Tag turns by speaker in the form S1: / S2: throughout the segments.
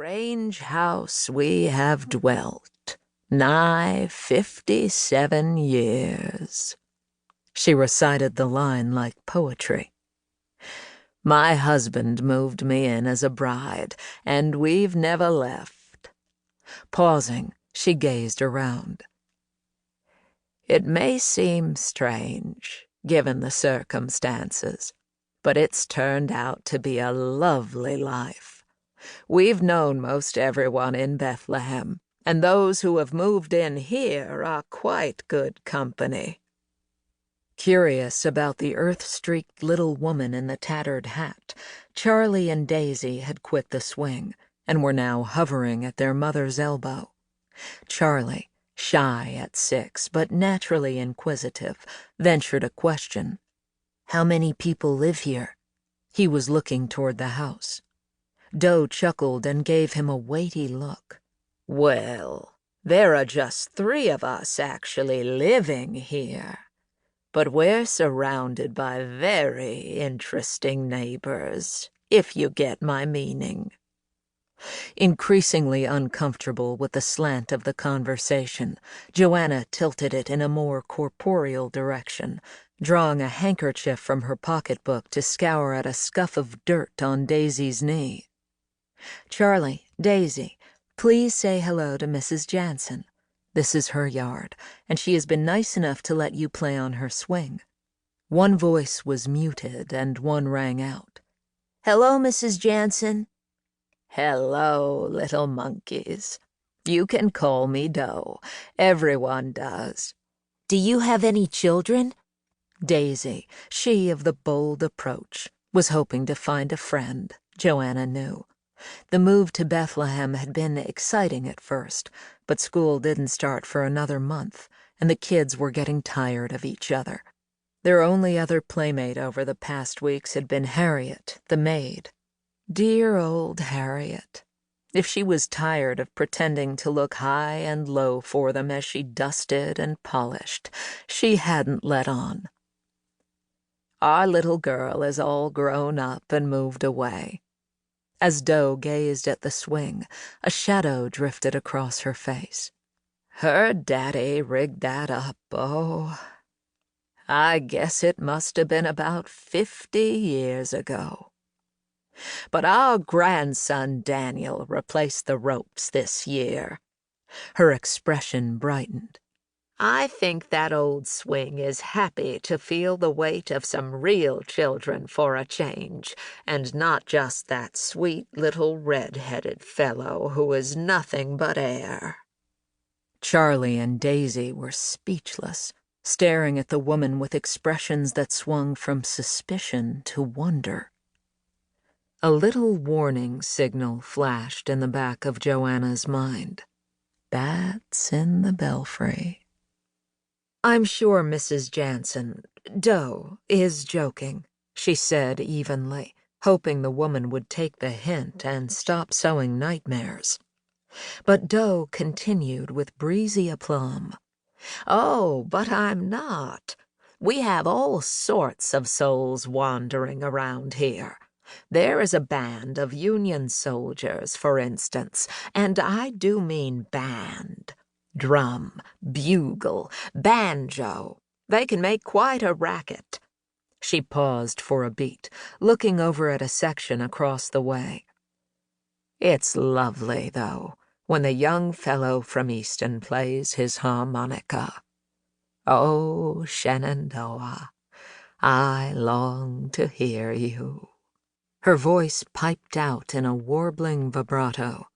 S1: strange house we have dwelt, nigh 57 years. She recited the line like poetry. My husband moved me in as a bride, and we've never left. Pausing, she gazed around. It may seem strange, given the circumstances, but it's turned out to be a lovely life. We've known most everyone in Bethlehem, and those who have moved in here are quite good company. Curious about the earth-streaked little woman in the tattered hat, Charlie and Daisy had quit the swing and were now hovering at their mother's elbow. Charlie, shy at 6 but naturally inquisitive, ventured a question. "How many people live here?" He was looking toward the house. Doe chuckled and gave him a weighty look. "Well, there are just 3 of us actually living here. But we're surrounded by very interesting neighbors, if you get my meaning." Increasingly uncomfortable with the slant of the conversation, Joanna tilted it in a more corporeal direction, drawing a handkerchief from her pocketbook to scour at a scuff of dirt on Daisy's knee. "Charlie, Daisy, please say hello to Mrs. Jansen. This is her yard, and she has been nice enough to let you play on her swing." One voice was muted, and one rang out. "Hello, Mrs. Jansen." "Hello, little monkeys. You can call me Doe. Everyone does." "Do you have any children?" Daisy, she of the bold approach, was hoping to find a friend, Joanna knew. The move to Bethlehem had been exciting at first, but school didn't start for another month, and the kids were getting tired of each other. Their only other playmate over the past weeks had been Harriet, the maid. Dear old Harriet. If she was tired of pretending to look high and low for them as she dusted and polished, she hadn't let on. Our little girl is all grown up and moved away. As Doe gazed at the swing, a shadow drifted across her face. Her daddy rigged that up, I guess it must have been about 50 years ago. But our grandson Daniel replaced the ropes this year." Her expression brightened. "I think that old swing is happy to feel the weight of some real children for a change, and not just that sweet little red-headed fellow who is nothing but air." Charlie and Daisy were speechless, staring at the woman with expressions that swung from suspicion to wonder. A little warning signal flashed in the back of Joanna's mind. Bats in the belfry. "I'm sure Mrs. Jansen, Doe, is joking," she said evenly, hoping the woman would take the hint and stop sowing nightmares. But Doe continued with breezy aplomb. "Oh, but I'm not. We have all sorts of souls wandering around here. There is a band of Union soldiers, for instance, and I do mean band. Drum, bugle, banjo. They can make quite a racket." She paused for a beat, looking over at a section across the way. "It's lovely, though, when the young fellow from Easton plays his harmonica. Oh, Shenandoah, I long to hear you." Her voice piped out in a warbling vibrato.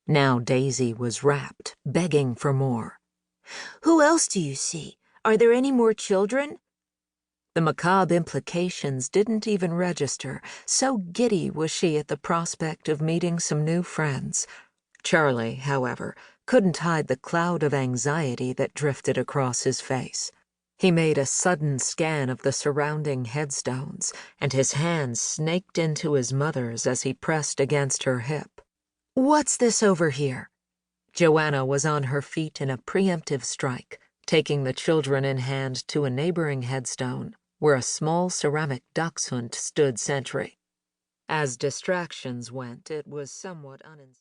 S1: Now Daisy was rapt, begging for more. "Who else do you see? Are there any more children?" The macabre implications didn't even register, so giddy was she at the prospect of meeting some new friends. Charlie, however, couldn't hide the cloud of anxiety that drifted across his face. He made a sudden scan of the surrounding headstones, and his hand snaked into his mother's as he pressed against her hip. "What's this over here?" Joanna was on her feet in a preemptive strike, taking the children in hand to a neighboring headstone, where a small ceramic dachshund stood sentry. As distractions went, it was somewhat uninspiring.